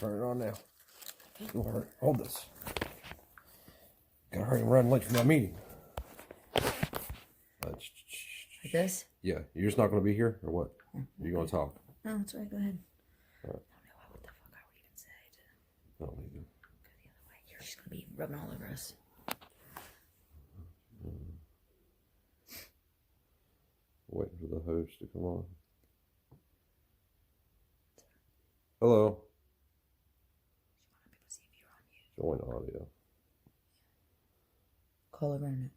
turn it on now. Don't worry. Hold this. Gotta hurry and run late for my meeting. Like this? Yeah. You're just not going to be here, or what? Are you going to talk? No, that's right. Go ahead. All right. I don't know what the fuck I would even say to I don't either. go the other way. You're just gonna be rubbing all over us. Waiting for the host to come on. Hello. Just want people to see if you're on mute. Join audio. Call over internet.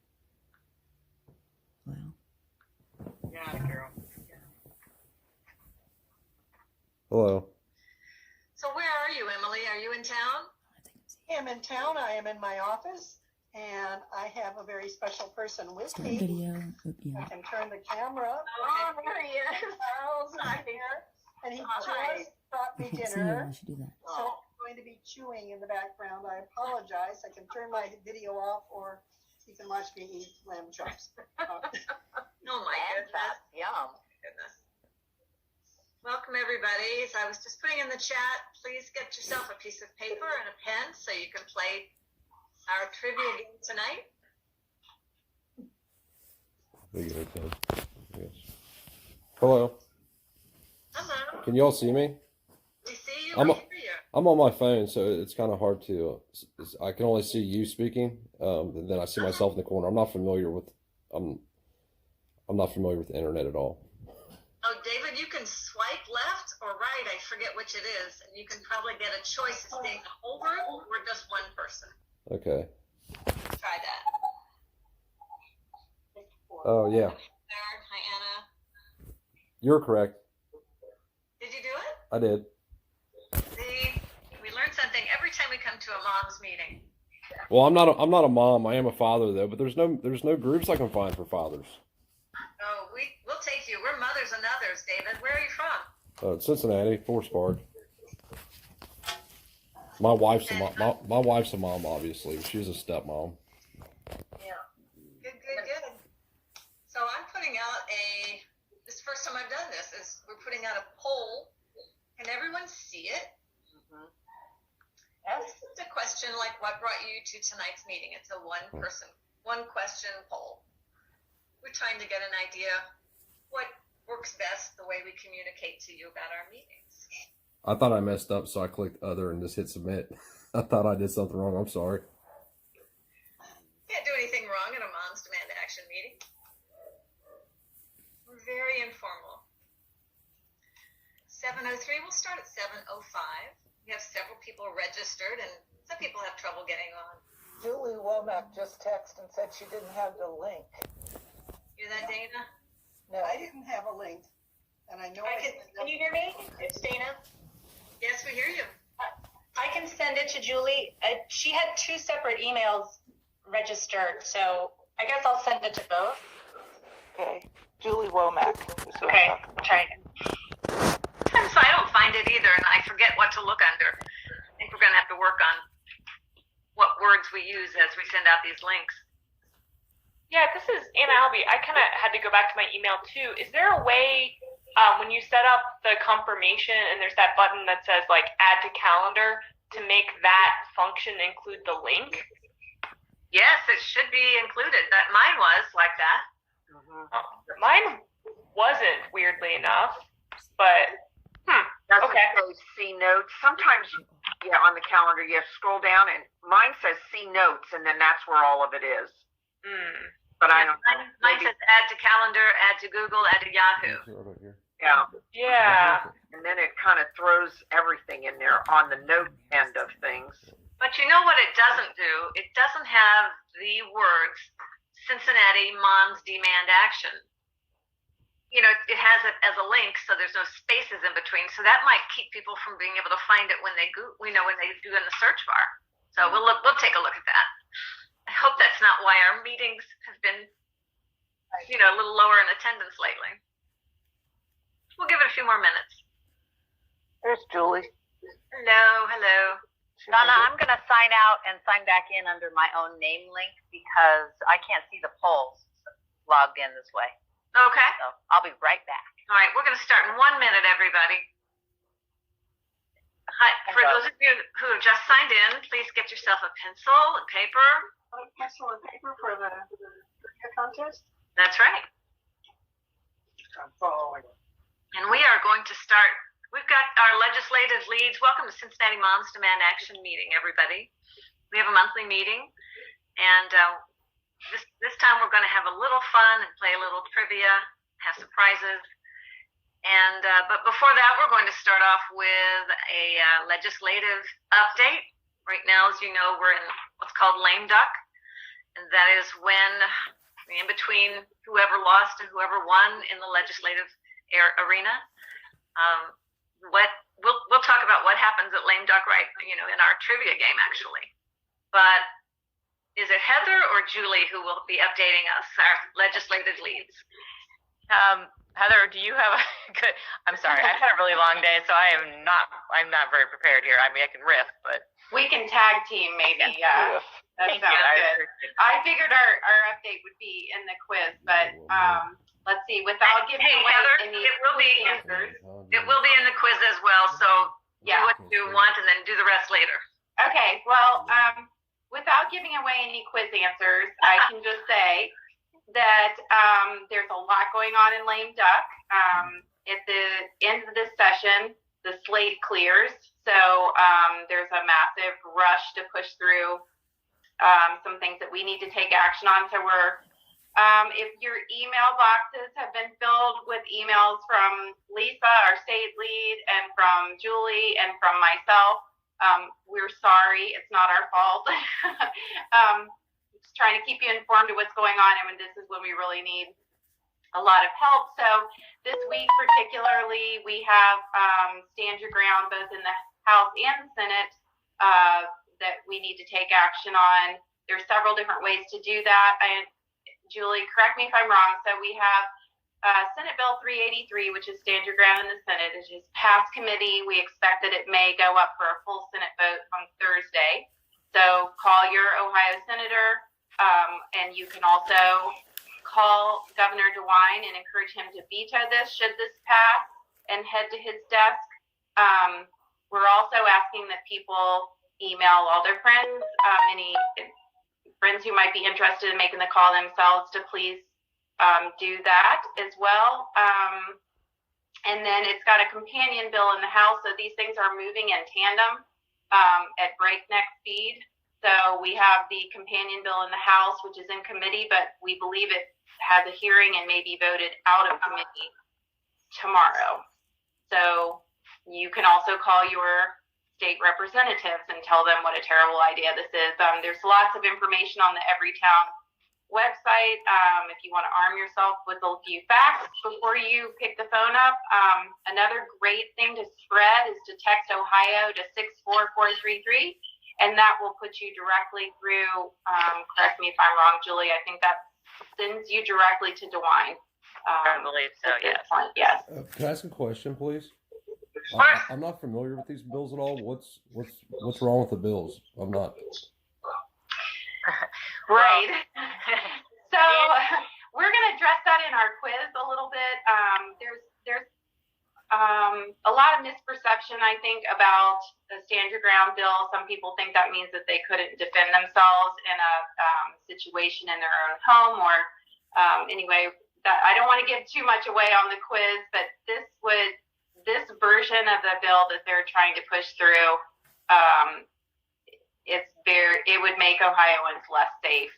Hello. Yeah, girl. Hello. So where are you, Emily? Are you in town? I am in town. I am in my office, and I have a very special person with Start me. video. Oop, I yeah. can turn the camera Okay. on. There he is. Charles is here, and he Hi. just brought I me can't see you. dinner. I should do that. So I'm going to be chewing in the background. I apologize. I can turn my video off, or you can watch me eat lamb chops. Oh my goodness. Yum. Goodness. Welcome everybody. As I was just putting in the chat, please get yourself a piece of paper and a pen so you can play our trivia game tonight. Yes. Hello. Hello. Can y'all see me? We see you. I'm We a- hear you. I'm on my phone, so it's kind of hard to. I can only see you speaking, and then I see myself in the corner. I'm not familiar with. I'm not familiar with the internet at all. Oh, David, you can swipe left or right. I forget which it is, and you can probably get a choice of seeing the whole group or just one person. Okay. Try that. Oh yeah, There. Hi, Anna. you're correct. Did you do it? I did. See, we learn something every time we come to a mom's meeting. Well, I'm not a mom. I am a father though. But there's no groups I can find for fathers. Oh, we'll take you. We're mothers and others, David. Where are you from? Cincinnati, Forest Park. My wife's a mom. My wife's a mom, obviously. She's a stepmom. Yeah. Good. So I'm putting out this is the first time I've done this, is we're putting out a poll. Can everyone see it? Mm-hmm. This is a question like what brought you to tonight's meeting. It's a one question poll. We're trying to get an idea what works best, the way we communicate to you about our meetings. I thought I messed up, so I clicked other and just hit submit. I thought I did something wrong. I'm sorry. Can't do anything wrong in a Mom's Demand Action meeting. We're very informal. 7:03, we'll start at 7:05. We have several people registered, and some people have trouble getting on. Julie Womack just texted and said she didn't have the link. Hear that, Dana? No, I didn't have a link, and I know Can you hear me? It's Dana. Yes, we hear you. I can send it to Julie. She had two separate emails registered, so I guess I'll send it to both. Okay. Julie Womack. Okay, try again. Sometimes I don't find it either, and I forget what to look under. I think we're going to have to work on what words we use as we send out these links. Yeah, this is Anna Albee. I kind of had to go back to my email too. Is there a way when you set up the confirmation and there's that button that says like add to calendar to make that function include the link? Yes, it should be included. That mine was like that. Mine wasn't, weirdly enough, but Doesn't okay. say see notes. Sometimes, yeah, on the calendar you scroll down and mine says see notes, and then that's where all of it is. But I don't know. Mine says add to calendar, add to Google, add to Yahoo. Yeah. Yeah. And then it kind of throws everything in there on the note end of things. But you know what it doesn't do? It doesn't have the words Cincinnati Moms Demand Action. You know, it has it as a link, so there's no spaces in between. So that might keep people from being able to find it when they when they do in the search bar. So we'll take a look at that. I hope that's not why our meetings have been, a little lower in attendance lately. We'll give it a few more minutes. There's Julie. Hello. Donna, I'm going to sign out and sign back in under my own name link because I can't see the polls logged in this way. Okay. So I'll be right back. All right, we're going to start in 1 minute, everybody. Hi, for those of you who have just signed in, please get yourself a pencil and paper. A pencil and paper for the contest? That's right. I'm following. And we are going to start. We've got our legislative leads. Welcome to Cincinnati Moms Demand Action meeting, everybody. We have a monthly meeting, and this time we're going to have a little fun and play a little trivia, have some prizes. And but before that, we're going to start off with a legislative update. Right now, as you know, we're in what's called lame duck, and that is when in between whoever lost and whoever won in the legislative arena. We'll talk about what happens at lame duck, right? You know, in our trivia game, actually. But is it Heather or Julie who will be updating us, our legislative leads? Heather, do you have a good? I'm sorry, I've had a really long day, so I'm not very prepared here. I mean, I can riff, but we can tag team maybe. Yeah, that sounds good. I figured our update would be in the quiz, but let's see. Without giving away Heather, any it will be answers. It will be in the quiz as well. So yeah, do what you want and then do the rest later. Okay. Well, without giving away any quiz answers, I can just say that there's a lot going on in lame duck. At the end of this session, the slate clears, so there's a massive rush to push through some things that we need to take action on. So we're if your email boxes have been filled with emails from Lisa, our state lead, and from Julie and from myself, we're sorry. It's not our fault. Just trying to keep you informed of what's going on, and this is when we really need a lot of help. So this week particularly, we have stand your ground both in the House and the Senate that we need to take action on. There's several different ways to do that. Julie, correct me if I'm wrong. So we have Senate Bill 383, which is stand your ground in the Senate. It is passed committee. We expect that it may go up for a full Senate vote on Thursday. So call your Ohio senator, and you can also call Governor DeWine and encourage him to veto this should this pass and head to his desk. We're also asking that people email all their friends, any friends who might be interested in making the call themselves, to please do that as well. And then it's got a companion bill in the House, so these things are moving in tandem at breakneck speed. So we have the companion bill in the House, which is in committee, but we believe it has a hearing and may be voted out of committee tomorrow. So you can also call your state representatives and tell them what a terrible idea this is. There's lots of information on the Everytown website. If you want to arm yourself with a few facts before you pick the phone up. Another great thing to spread is to text Ohio to 64433, and that will put you directly through, correct me if I'm wrong, Julie, I think that sends you directly to DeWine. I believe so, yes. Yes. Can I ask a question, please? Sure. I'm not familiar with these bills at all. What's wrong with the bills? I'm not. Right. So we're going to address that in our quiz a little bit. There's a lot of misperception, I think, about the stand your ground bill. Some people think that means that they couldn't defend themselves in a situation in their own home, or anyway, that I don't want to give too much away on the quiz, but this version of the bill that they're trying to push through, it would make Ohioans less safe.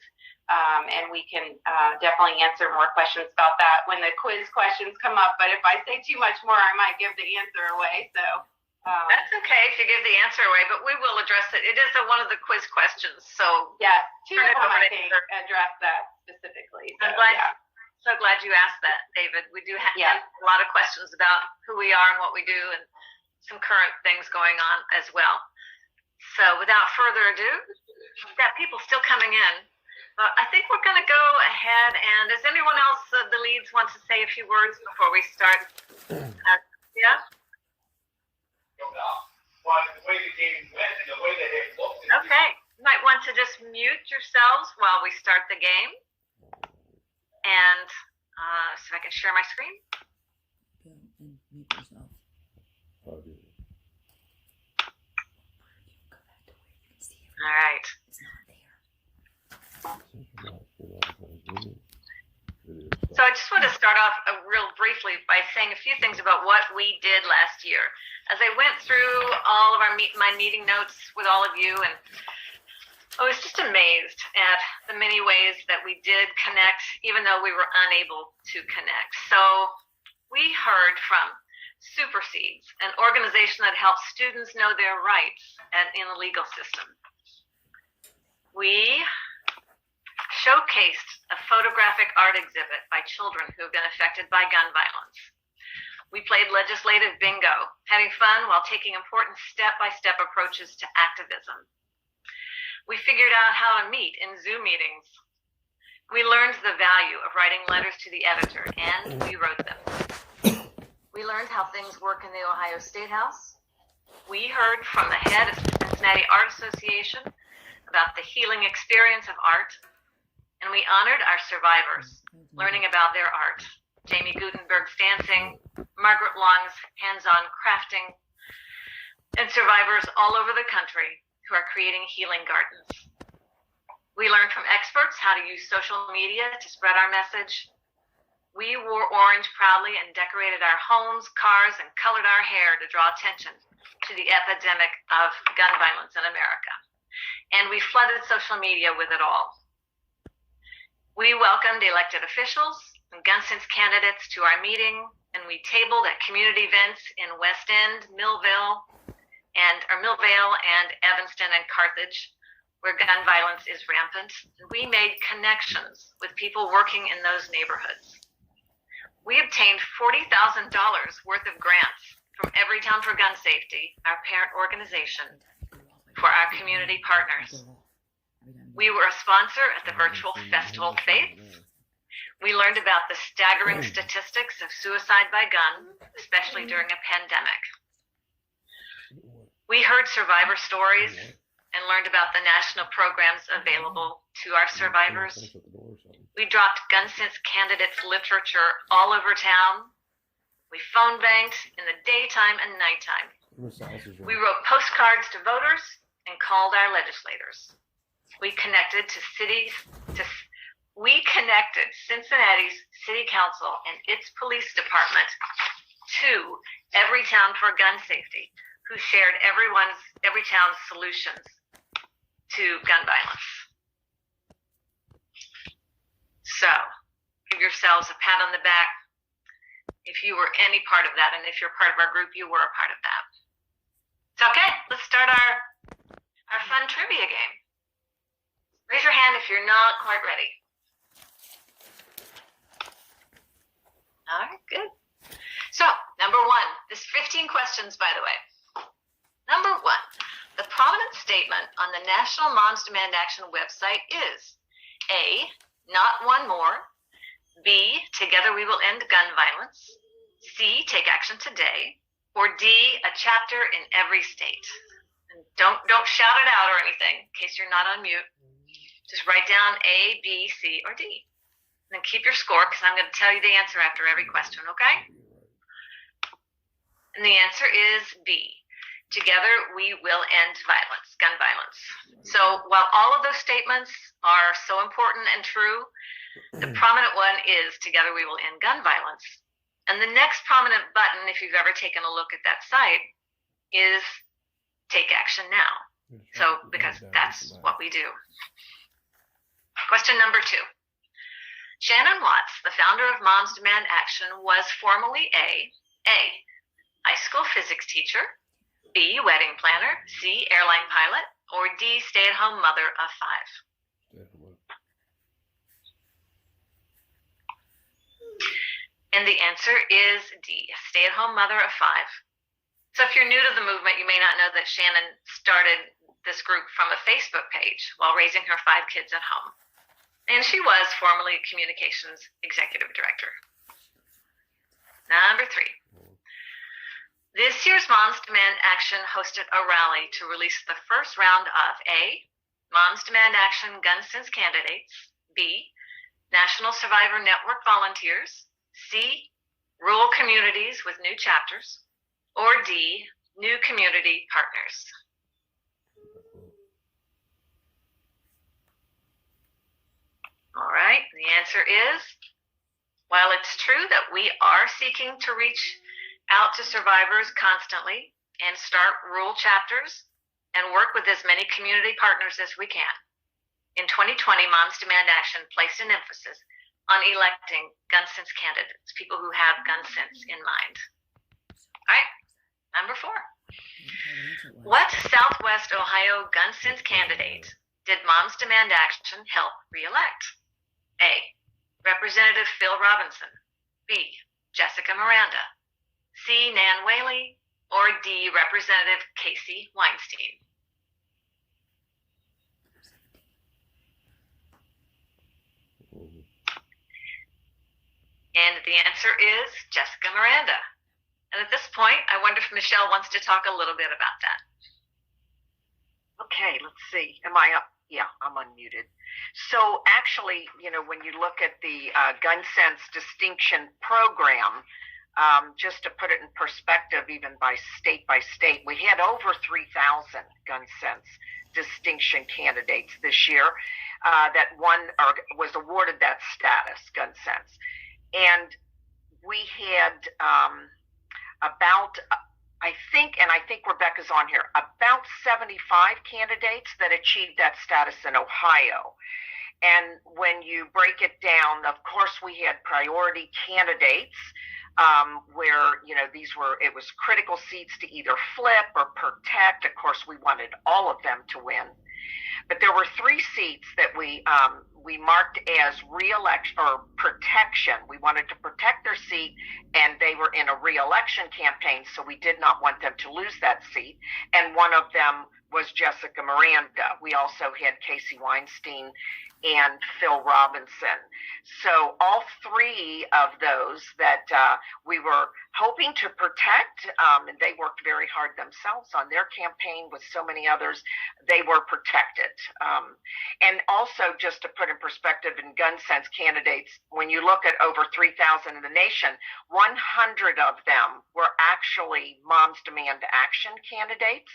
And we can definitely answer more questions about that when the quiz questions come up. But if I say too much more, I might give the answer away. So that's okay if you give the answer away, but we will address it. It is one of the quiz questions. So yes, two of them I think address that specifically. So, so glad you asked that, David. We do have a lot of questions about who we are and what we do, and some current things going on as well. So without further ado, we've got people still coming in. I think we're going to go ahead, and does anyone else, the leads, want to say a few words before we start? Yeah? Okay. You might want to just mute yourselves while we start the game. And so I can share my screen. Go and mute yourself. So I just want to start off real briefly by saying a few things about what we did last year. As I went through all of my meeting notes with all of you, and I was just amazed at the many ways that we did connect, even though we were unable to connect. So we heard from Supersedes, an organization that helps students know their rights in the legal system. We showcased a photographic art exhibit by children who have been affected by gun violence. We played legislative bingo, having fun while taking important step-by-step approaches to activism. We figured out how to meet in Zoom meetings. We learned the value of writing letters to the editor, and we wrote them. We learned how things work in the Ohio State House. We heard from the head of the Cincinnati Art Association about the healing experience of art. And we honored our survivors, learning about their art. Jamie Gutenberg's dancing, Margaret Long's hands-on crafting, and survivors all over the country who are creating healing gardens. We learned from experts how to use social media to spread our message. We wore orange proudly and decorated our homes, cars, and colored our hair to draw attention to the epidemic of gun violence in America. And we flooded social media with it all. We welcomed elected officials and gun sense candidates to our meeting, and we tabled at community events in West End, Millvale, and Evanston and Carthage, where gun violence is rampant. We made connections with people working in those neighborhoods. We obtained $40,000 worth of grants from Everytown for Gun Safety, our parent organization, for our community partners. We were a sponsor at the virtual Festival of Faith. We learned about the staggering statistics of suicide by gun, especially during a pandemic. We heard survivor stories and learned about the national programs available to our survivors. We dropped gun sense candidates literature all over town. We phone banked in the daytime and nighttime. We wrote postcards to voters and called our legislators. We connected Cincinnati's City Council and its police department to Everytown for Gun Safety, who shared Everytown's solutions to gun violence. So, give yourselves a pat on the back if you were any part of that, and if you're part of our group, you were a part of that. So, okay, let's start our fun trivia game. Raise your hand if you're not quite ready. All right, good. So, number one, there's 15 questions, by the way. Number one, the prominent statement on the National Moms Demand Action website is A, not one more, B, together we will end gun violence, C, take action today, or D, a chapter in every state. And don't shout it out or anything in case you're not on mute. Just write down A, B, C, or D. And then keep your score, because I'm going to tell you the answer after every question, okay? And the answer is B. Together, we will end violence, gun violence. So while all of those statements are so important and true, the prominent one is together we will end gun violence. And the next prominent button, if you've ever taken a look at that site, is take action now. So, because that's what we do. Question number 2. Shannon Watts, the founder of Moms Demand Action, was formerly A, high school physics teacher, B, wedding planner, C, airline pilot, or D, stay-at-home mother of 5. And the answer is D, stay-at-home mother of 5. So if you're new to the movement, you may not know that Shannon started this group from a Facebook page while raising her 5 kids at home. And she was formerly communications executive director. Number 3. This year's Moms Demand Action hosted a rally to release the first round of A, Moms Demand Action gun sense candidates, B, National Survivor Network volunteers, C, rural communities with new chapters, or D, new community partners. All right. right, the answer is, while it's true that we are seeking to reach out to survivors constantly and start rural chapters and work with as many community partners as we can, in 2020, Moms Demand Action placed an emphasis on electing gun sense candidates, people who have gun sense in mind. All right, number 4. What Southwest Ohio gun sense candidate did Moms Demand Action help re-elect? A, Representative Phil Robinson. B, Jessica Miranda. C, Nan Whaley. Or D, Representative Casey Weinstein. And the answer is Jessica Miranda. And at this point, I wonder if Michelle wants to talk a little bit about that. Okay, let's see. Am I up? Yeah, I'm unmuted. So actually, when you look at the Gun Sense Distinction Program, just to put it in perspective, even by state, we had over 3,000 Gun Sense Distinction candidates this year that won or was awarded that status, Gun Sense. And we had about, I think Rebecca's on here, about 75 candidates that achieved that status in Ohio. And when you break it down, of course, we had priority candidates where, it was critical seats to either flip or protect. Of course, we wanted all of them to win. But there were 3 seats that we marked as re-election or protection. We wanted to protect their seat, and they were in a re-election campaign, so we did not want them to lose that seat. And one of them was Jessica Miranda. We also had Casey Weinstein and Phil Robinson. So all 3 of those that we were hoping to protect, and they worked very hard themselves on their campaign with so many others, they were protected. And also, just to put in perspective, in Gun Sense candidates, when you look at over 3,000 in the nation, 100 of them were actually Moms Demand Action candidates,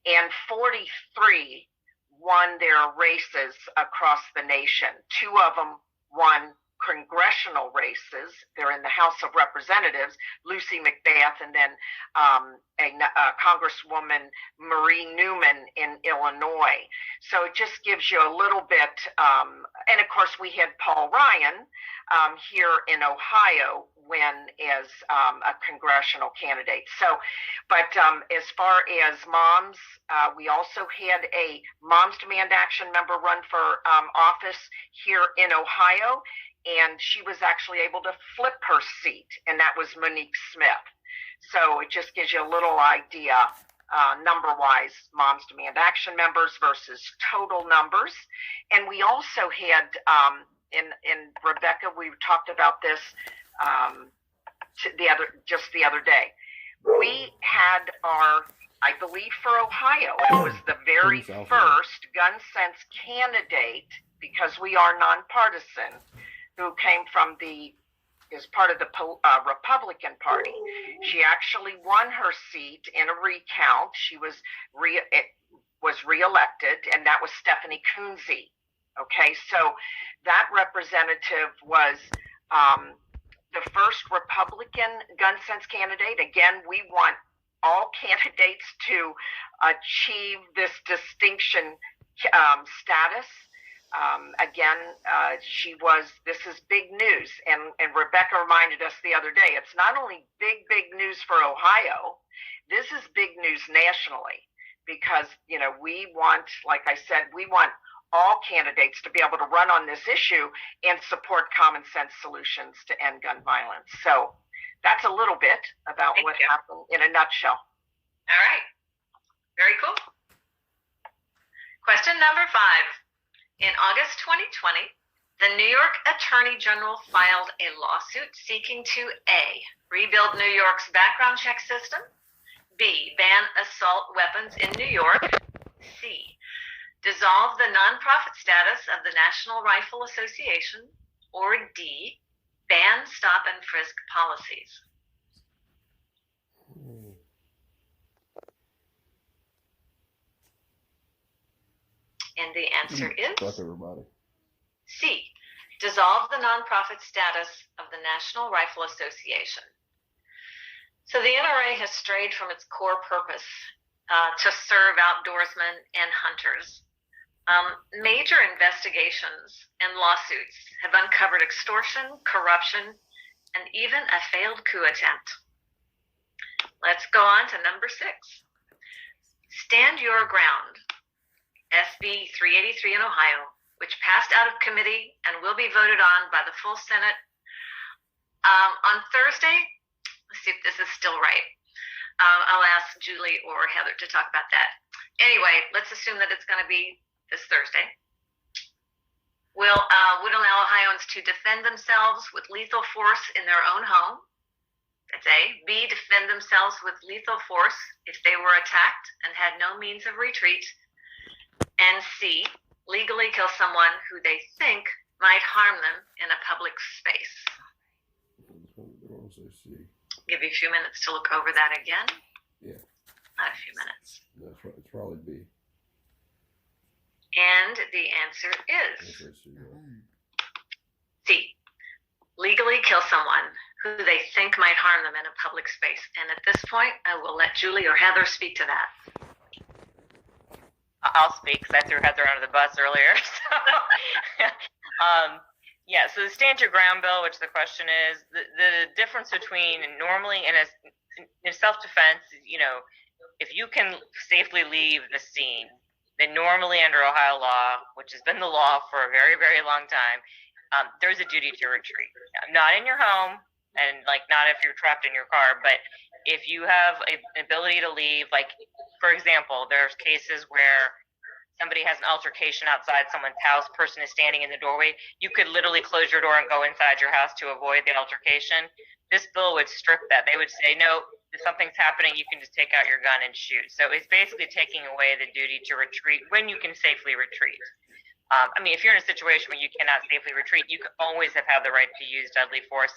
and 43 won their races across the nation. 2 of them won congressional races. They're in the House of Representatives, Lucy McBath, and then a Congresswoman Marie Newman in Illinois. So it just gives you a little bit, and of course we had Paul Ryan here in Ohio win as a congressional candidate. So, but as far as moms, we also had a Moms Demand Action member run for office here in Ohio, and she was actually able to flip her seat, and that was Monique Smith. So it just gives you a little idea, number-wise, Moms Demand Action members versus total numbers. And we also had, in Rebecca, we talked about this the other day. We had our, I believe for Ohio, it was the very first Gun Sense candidate, because we are nonpartisan, who came from is part of the Republican Party. She actually won her seat in a recount. She was reelected, and that was Stephanie Coonsey. Okay, so that representative was the first Republican Gun Sense candidate. Again, we want all candidates to achieve this distinction status. This is big news. And Rebecca reminded us the other day, it's not only big news for Ohio, this is big news nationally, because, we want, like I said, we want all candidates to be able to run on this issue and support common sense solutions to end gun violence. So that's a little bit about what happened in a nutshell. All right. Very cool. Question number 5. In August 2020, the New York Attorney General filed a lawsuit seeking to A, rebuild New York's background check system, B, ban assault weapons in New York, C, dissolve the nonprofit status of the National Rifle Association, or D, ban stop and frisk policies. And the answer is Fuck everybody. C. dissolve the nonprofit status of the National Rifle Association. So the NRA has strayed from its core purpose to serve outdoorsmen and hunters. Major investigations and lawsuits have uncovered extortion, corruption, and even a failed coup attempt. Let's go on to number 6. Stand Your Ground, SB 383 in Ohio, which passed out of committee and will be voted on by the full Senate on Thursday. Let's see if this is still right. I'll ask Julie or Heather to talk about that. Anyway, let's assume that it's going to be this Thursday. Would allow Ohioans to defend themselves with lethal force in their own home. That's A. B. Defend themselves with lethal force if they were attacked and had no means of retreat. And C. Legally kill someone who they think might harm them in a public space. Give you a few minutes to look over that again. Yeah. Not a few minutes. That's right. It's probably B. And the answer is C. Legally kill someone who they think might harm them in a public space. And at this point, I will let Julie or Heather speak to that. I'll speak because I threw Heather under the bus earlier. So the Stand Your Ground bill, which the question is, the difference between normally in self-defense, if you can safely leave the scene, then normally under Ohio law, which has been the law for a very, very long time, there's a duty to retreat. Not in your home, and not if you're trapped in your car, but if you have an ability to leave, for example, there's cases where somebody has an altercation outside someone's house, person is standing in the doorway, you could literally close your door and go inside your house to avoid the altercation. This bill would strip that. They would say, no, if something's happening, you can just take out your gun and shoot. So it's basically taking away the duty to retreat when you can safely retreat. If you're in a situation where you cannot safely retreat, you can always have the right to use deadly force.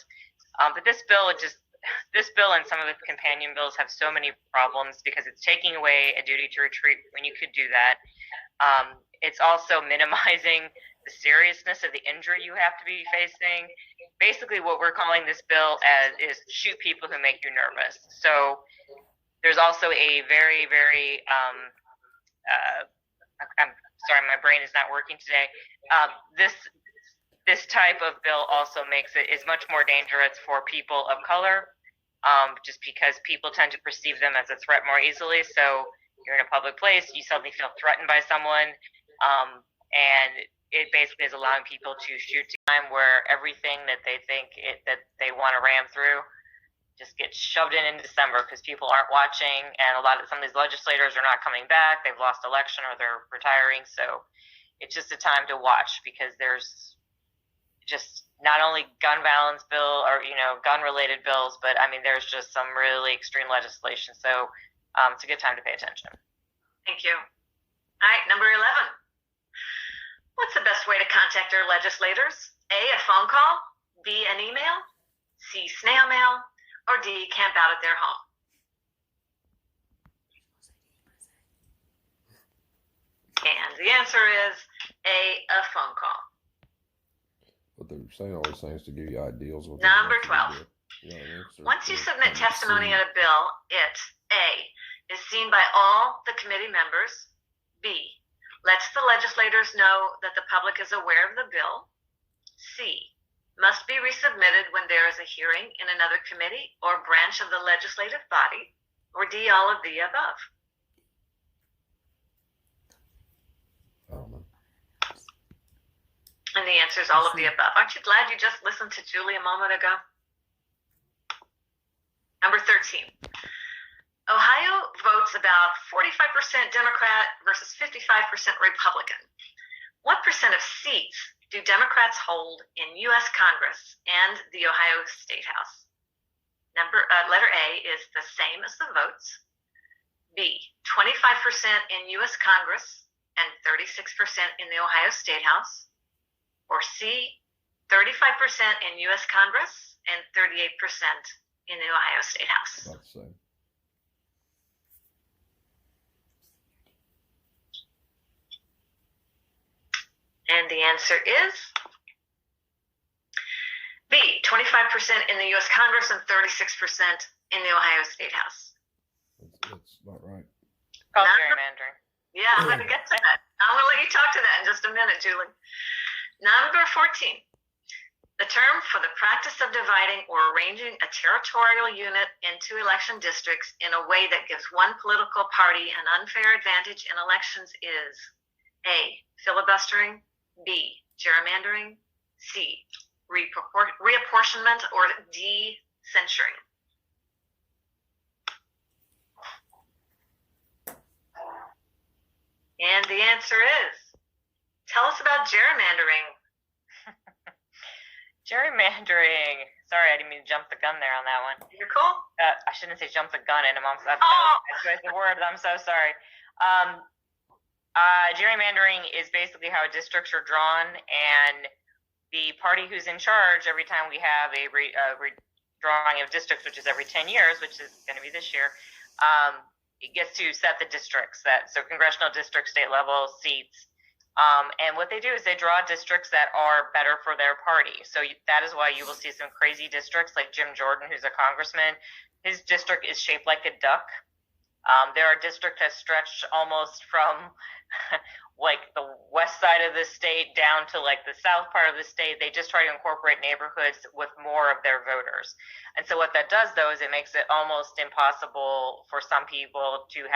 But this bill and some of the companion bills have so many problems because it's taking away a duty to retreat when you could do that. It's also minimizing the seriousness of the injury you have to be facing. Basically, what we're calling this bill is shoot people who make you nervous. So there's also a very, very I'm sorry, my brain is not working today. This type of bill also makes it is much more dangerous for people of color, just because people tend to perceive them as a threat more easily. So you're in a public place, you suddenly feel threatened by someone, and it basically is allowing people to shoot to time where everything that they think that they want to ram through just gets shoved in December because people aren't watching, and some of these legislators are not coming back. They've lost election or they're retiring, so it's just a time to watch because there's just not only gun violence bill or gun related bills, but there's just some really extreme legislation. So it's a good time to pay attention. Thank you. All right, number 11. What's the best way to contact our legislators? A, a phone call, B, an email, C, snail mail, or D, camp out at their home? And the answer is a phone call. But they're saying all these things to give you ideals. Number 12. Once you submit testimony on a bill, it, A, is seen by all the committee members, B, lets the legislators know that the public is aware of the bill, C, must be resubmitted when there is a hearing in another committee or branch of the legislative body, or D, all of the above. And the answer is all of the above. Aren't you glad you just listened to Julie a moment ago? Number 13. Ohio votes about 45% Democrat versus 55% Republican. What percent of seats do Democrats hold in U.S. Congress and the Ohio State House? Letter A is the same as the votes. B, 25% in U.S. Congress and 36% in the Ohio State House. Or C, 35% in U.S. Congress and 38% in the Ohio State House. About the same. And the answer is 25% in the U.S. Congress and 36% in the Ohio State House. That's not right. Called Not- gerrymandering. Yeah, I'm going to get to that. I'm going to let you talk to that in just a minute, Julie. Number 14. The term for the practice of dividing or arranging a territorial unit into election districts in a way that gives one political party an unfair advantage in elections is A, filibustering, B, gerrymandering, C, reapportionment, or D, censuring. And the answer is, tell us about gerrymandering. Gerrymandering. Sorry, I didn't mean to jump the gun there on that one. You're cool? I shouldn't say jump the gun in. That's the word. I'm so sorry. Gerrymandering is basically how districts are drawn, and the party who's in charge every time we have a drawing of districts, which is every 10 years, which is going to be this year, it gets to set the districts, so congressional district, state level seats. And what they do is they draw districts that are better for their party. So that is why you will see some crazy districts like Jim Jordan, who's a congressman. His district is shaped like a duck. There are districts that stretch almost from like the west side of the state down to like the south part of the state. They just try to incorporate neighborhoods with more of their voters. And so what that does, though, is it makes it almost impossible for some people to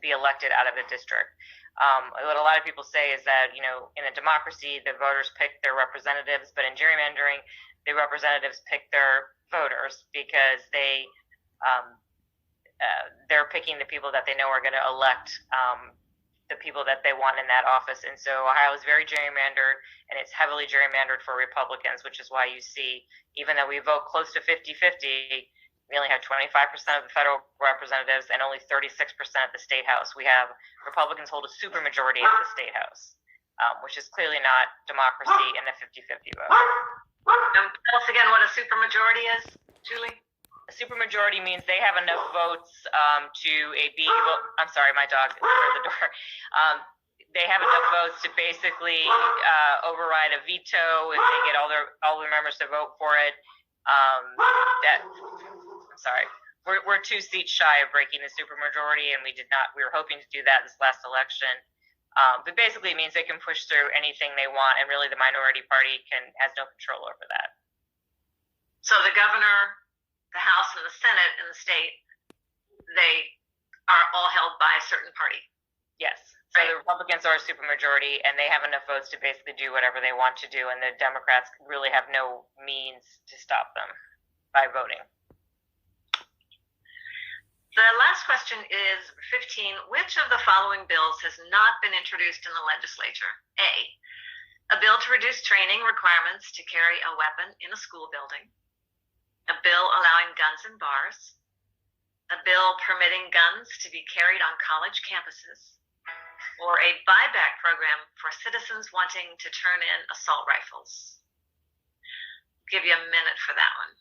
be elected out of a district. What a lot of people say is that, in a democracy, the voters pick their representatives, but in gerrymandering, the representatives pick their voters because they're picking the people that they know are going to elect the people that they want in that office. And so Ohio is very gerrymandered, and it's heavily gerrymandered for Republicans, which is why you see, even though we vote close to 50-50, we only have 25% of the federal representatives and only 36% at the state house. We have Republicans hold a supermajority at the state house, which is clearly not democracy in a 50-50 vote. Tell us again what a supermajority is, Julie. A supermajority means they have enough votes to be able. I'm sorry, my dog is near the door. They have enough votes to basically override a veto if they get all their members to vote for it. Sorry, we're 2 seats shy of breaking the supermajority, and we did not. We were hoping to do that this last election, but basically it means they can push through anything they want, and really the minority party has no control over that. So the governor, the House, and the Senate in the state, they are all held by a certain party. Yes. So the Republicans are a supermajority, and they have enough votes to basically do whatever they want to do, and the Democrats really have no means to stop them by voting. The last question is 15. Which of the following bills has not been introduced in the legislature? A bill to reduce training requirements to carry a weapon in a school building. A bill allowing guns in bars. A bill permitting guns to be carried on college campuses. Or a buyback program for citizens wanting to turn in assault rifles. I'll give you a minute for that one.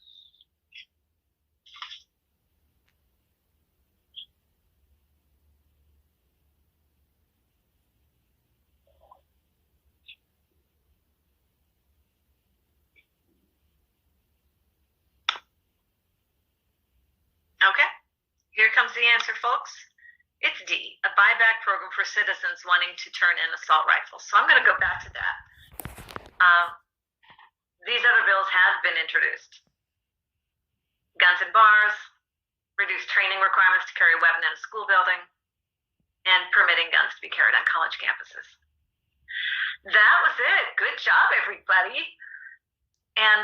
Okay, here comes the answer, folks. It's D, a buyback program for citizens wanting to turn in assault rifles. So I'm going to go back to that. These other bills have been introduced. Guns in bars, reduced training requirements to carry a weapon in a school building, and permitting guns to be carried on college campuses. That was it. Good job, everybody. And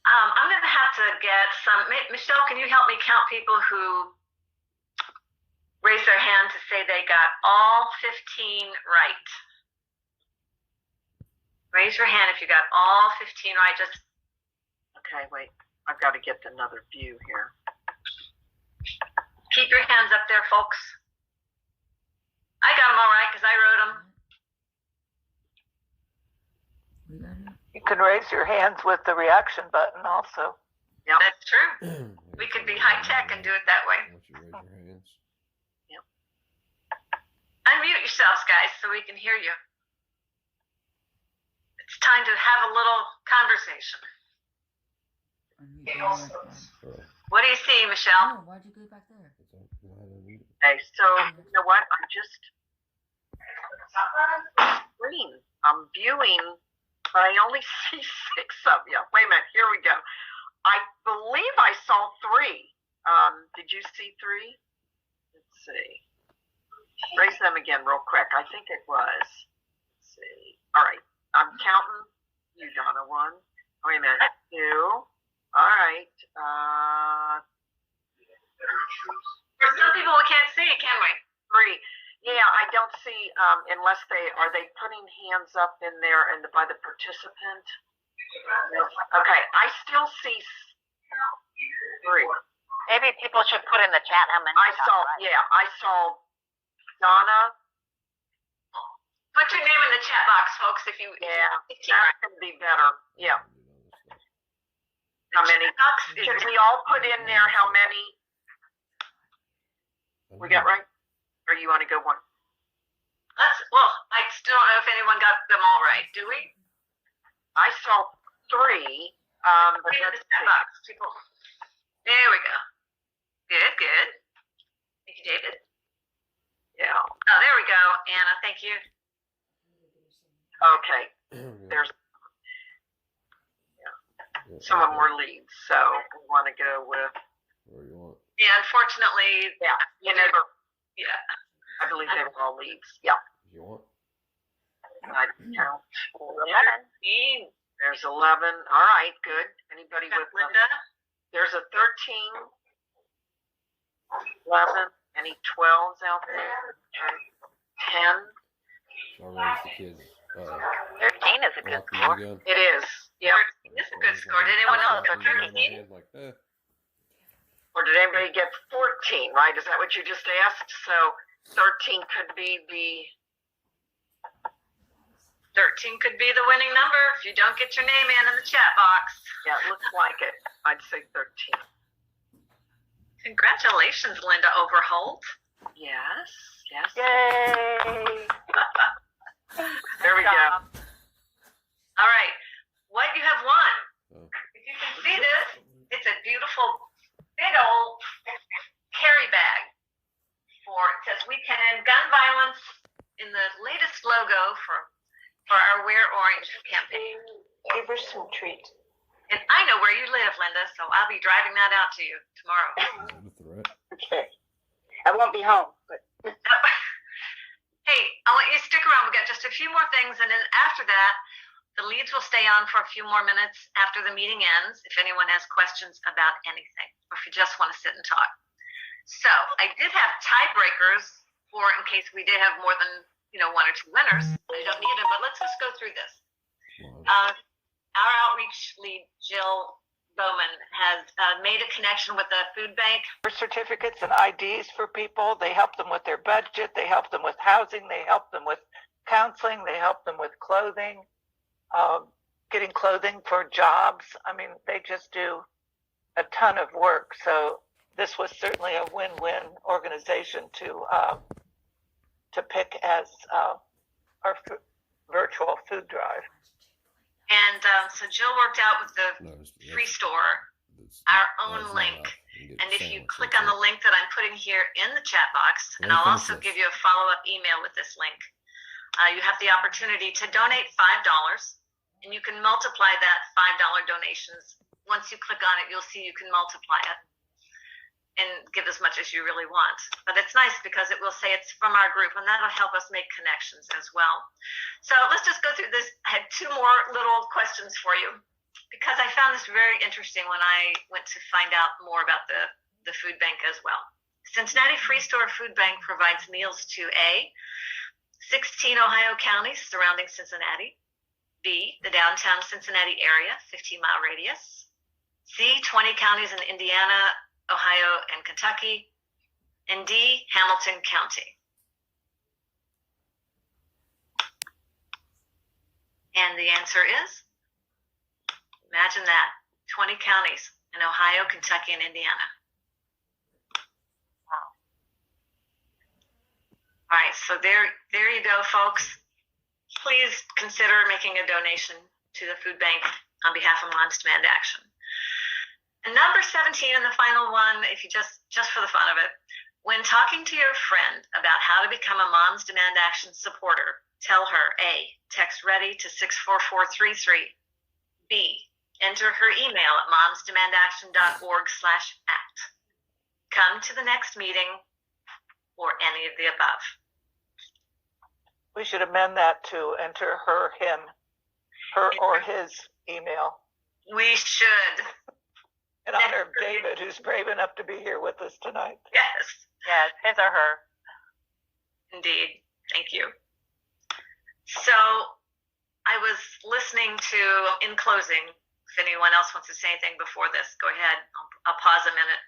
I'm going to have to get some. Michelle, can you help me count people who raise their hand to say they got all 15 right? Raise your hand if you got all 15 right. Just Okay, wait. I've got to get another view here. keep your hands up there, folks. I got them all right because I wrote them. We got it. You can raise your hands with the reaction button also. Yep. That's true. We could be high tech and do it that way. Once you raise your hands. Unmute yourselves, guys, so we can hear you. It's time to have a little conversation. What do you see, Michelle? Oh, why'd you go back there? Okay, so you know what? I'm just screen. I'm viewing, but I only see 6 of you. Wait a minute. Here we go. I believe I saw 3. Did you see 3? Let's see. Raise them again real quick. I think it was. Let's see. All right. I'm counting you, Donna. 1. Wait a minute. 2. All right. For some people, we can't see, can we? 3. Yeah, I don't see unless are they putting hands up in there and by the participant. Okay, I still see 3. Maybe people should put in the chat how many. I saw Donna. Put your name in the chat box, folks, if you. Yeah, that could be better. Yeah. How many? Should we all put in there how many we got right? Or you want to go one? Well, I still don't know if anyone got them all right. Do we? I saw 3. But Put it in the chat box, people. There we go. Good. Thank you, David. Yeah. Oh, there we go, Anna. Thank you. Okay. There's. Some of them were leads, so we want to go with. Where you want? Yeah, unfortunately. Yeah, Yeah. I believe they were all leads. Yeah. You want? I count 11. There's 11. All right, good. Anybody with Linda? There's a 13. 11. Any 12s out there? 10. I'll raise the kids. 13 is a good score. It is. Yep. This is a good score. Did anyone else get 13? Like, Or did anybody get 14, right? Is that what you just asked? So 13 could be the 13 could be the winning number if you don't get your name in the chat box. Yeah, it looks like it. I'd say 13. Congratulations, Linda Overholt. Yes. Yay! There we go. All right. What you have won. Oh. If you can see this, it's a beautiful, big old carry bag. It says "We Can End Gun Violence" in the latest logo for our Wear Orange campaign. Give her some treat. And I know where you live, Linda, so I'll be driving that out to you tomorrow. Okay. I won't be home, but. Hey, I want you to stick around. We've got just a few more things, and then after that, the leads will stay on for a few more minutes after the meeting ends if anyone has questions about anything, or if you just want to sit and talk. So I did have tiebreakers in case we did have more than 1 or 2 winners. I don't need them, but let's just go through this. Our outreach lead, Jill Bowman, has made a connection with the food bank. Certificates and IDs for people. They help them with their budget. They help them with housing. They help them with counseling. They help them with clothing, getting clothing for jobs. I mean, they just do a ton of work. So this was certainly a win-win organization to pick as our virtual food drive. And so Jill worked out with the free store our own link. And if you click on the link that I'm putting here in the chat box, and I'll also give you a follow-up email with this link, you have the opportunity to donate $5, and you can multiply that $5 donations. Once you click on it, you'll see you can multiply it and give as much as you really want. But it's nice because it will say it's from our group, and that'll help us make connections as well. So let's just go through this. I had 2 more little questions for you because I found this very interesting when I went to find out more about the food bank as well. Cincinnati Free Store Food Bank provides meals to A, 16 Ohio counties surrounding Cincinnati, B, the downtown Cincinnati area, 15-mile radius, C, 20 counties in Indiana, Ohio, and Kentucky, and D, Hamilton County. And the answer is, imagine that, 20 counties in Ohio, Kentucky, and Indiana. Wow. All right, so there you go, folks. Please consider making a donation to the food bank on behalf of Moms Demand Action. And number 17, and the final one, if you just for the fun of it, when talking to your friend about how to become a Moms Demand Action supporter, tell her A, text READY to 64433. B, enter her email at momsdemandaction.org/act. Come to the next meeting, or any of the above. We should amend that to enter her or his email. We should. In honor of David, who's brave enough to be here with us tonight. Yes. Yes, his or her. Indeed. Thank you. So I was listening to, in closing, if anyone else wants to say anything before this, go ahead. I'll pause a minute.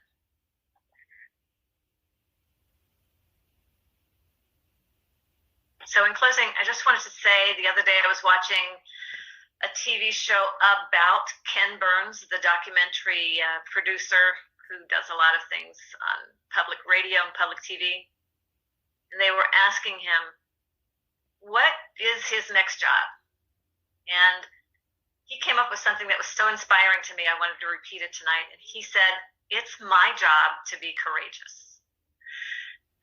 So in closing, I just wanted to say the other day I was watching a TV show about Ken Burns, the documentary producer who does a lot of things on public radio and public TV. And they were asking him, what is his next job? And he came up with something that was so inspiring to me, I wanted to repeat it tonight. And he said, it's my job to be courageous.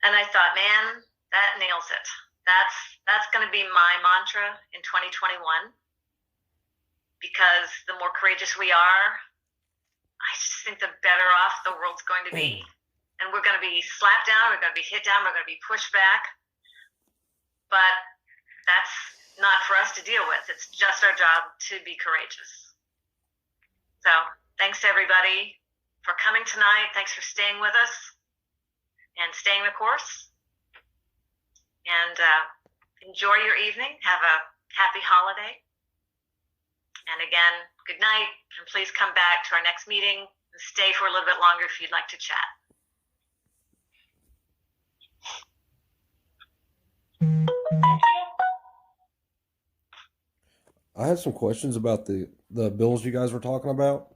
And I thought, man, that nails it. That's going to be my mantra in 2021, because the more courageous we are, I just think the better off the world's going to be. And we're going to be slapped down, we're going to be hit down, we're going to be pushed back. But that's not for us to deal with. It's just our job to be courageous. So thanks everybody for coming tonight. Thanks for staying with us and staying the course. And enjoy your evening. Have a happy holiday. And again, good night. And please come back to our next meeting and stay for a little bit longer if you'd like to chat. I had some questions about the bills you guys were talking about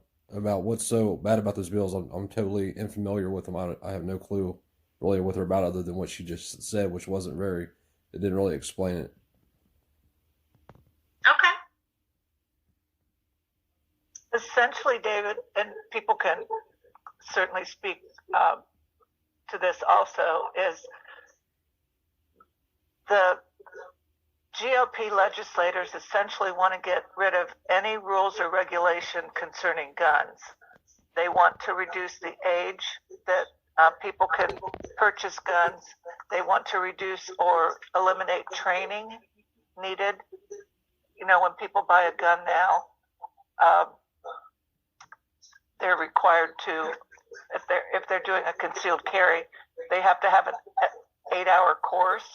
what's so bad about those bills. I'm totally unfamiliar with them. I have no clue really what they're about other than what she just said, which wasn't very, it didn't really explain it. Okay. Essentially, David, and people can certainly speak to this also, is the GOP legislators essentially want to get rid of any rules or regulation concerning guns. They want to reduce the age that people can purchase guns. They want to reduce or eliminate training needed. You know, when people buy a gun now, they're required to, if they're doing a concealed carry, they have to have an 8-hour course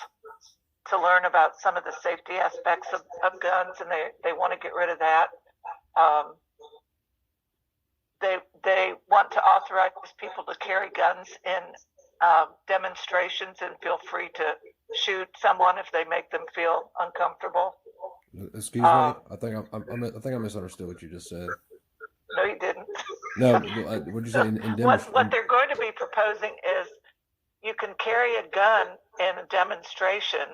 to learn about some of the safety aspects of guns, and they want to get rid of that. They want to authorize people to carry guns in demonstrations and feel free to shoot someone if they make them feel uncomfortable. Excuse me. I think I misunderstood what you just said. No, you didn't. No, what did you say? What they're going to be proposing is you can carry a gun in a demonstration,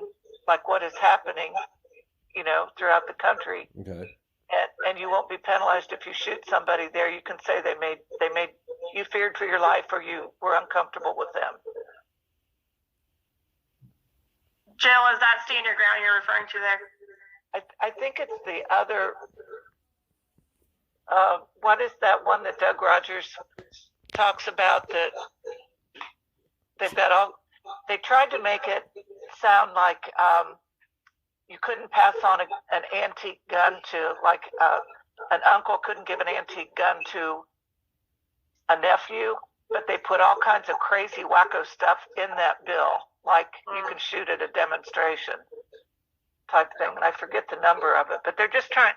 like what is happening, you know, throughout the country. Okay. And you won't be penalized if you shoot somebody there. You can say they made you feared for your life or you were uncomfortable with them. Jill, is that stand your ground you're referring to there? I think it's the other. What is that one that Doug Rogers talks about that they've got all? They tried to make it sound like you couldn't pass on an antique gun to, like an uncle couldn't give an antique gun to a nephew, but they put all kinds of crazy wacko stuff in that bill, like you can shoot at a demonstration type thing. And I forget the number of it, but they're just trying,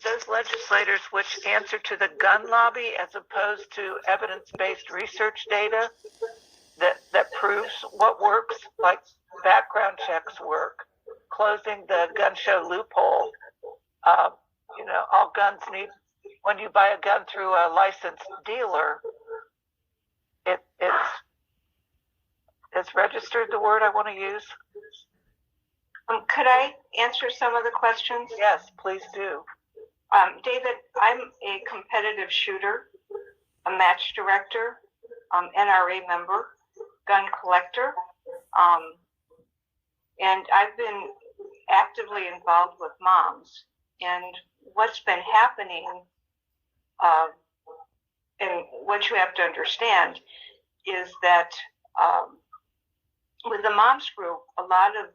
those legislators which answer to the gun lobby as opposed to evidence-based research data that proves what works, like background checks work, closing the gun show loophole. You know, all guns need, when you buy a gun through a licensed dealer, it's registered, the word I want to use. Could I answer some of the questions? Yes, please do. David, I'm a competitive shooter. a match director, NRA member, gun collector, and I've been actively involved with moms. And what's been happening, and what you have to understand is that with the moms group, a lot of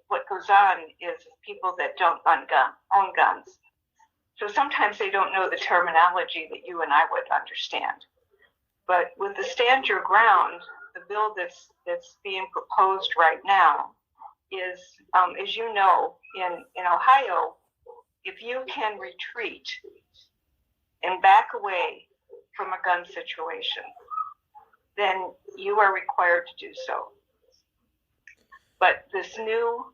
what goes on is people that don't own guns. So sometimes they don't know the terminology that you and I would understand. But with the Stand Your Ground, the bill that's being proposed right now is, as you know, in Ohio, if you can retreat and back away from a gun situation, then you are required to do so. But this new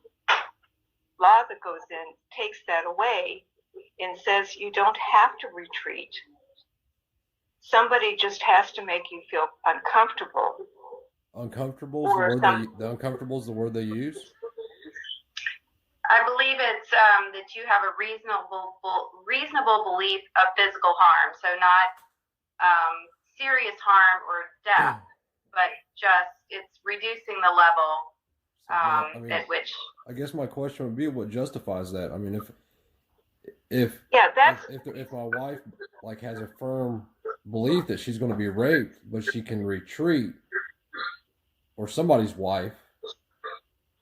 law that goes in takes that away and says you don't have to retreat. Somebody just has to make you feel uncomfortable. Uncomfortable is the word the uncomfortable is the word they use. I believe it's that you have a reasonable belief of physical harm, so not serious harm or death, but just it's reducing the level at which. I guess my question would be, what justifies that? I mean, if my wife like has a firm belief that she's going to be raped, but she can retreat, or somebody's wife,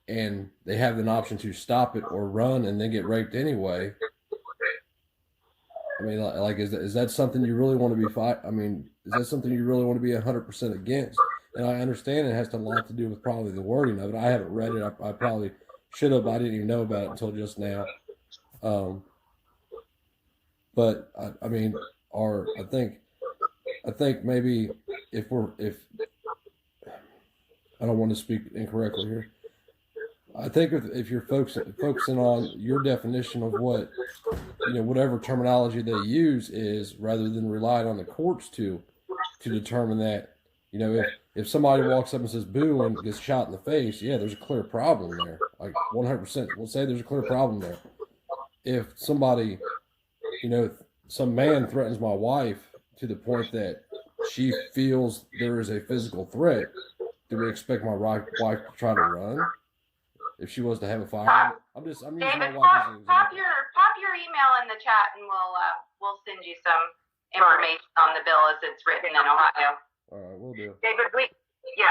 and they have an option to stop it or run and then get raped anyway. I mean, like, is that something you really want to be I mean, is that something you really want to be 100% against? And I understand it has a lot to do with probably the wording of it. I haven't read it. I probably should have. I didn't even know about it until just now. But I mean, I think maybe if I don't want to speak incorrectly here. I think if you're focusing on your definition of what, whatever terminology they use is, rather than relying on the courts to determine that, if somebody walks up and says boo and gets shot in the face, yeah, there's a clear problem there. Like 100%. We'll say there's a clear problem there. If somebody, some man threatens my wife to the point that she feels there is a physical threat, do we expect my wife to try to run if she was to have a fire? I'm using David, my wife as an example. pop your email in the chat, and we'll send you some information on the bill as it's written in Ohio. All right, we'll do. David,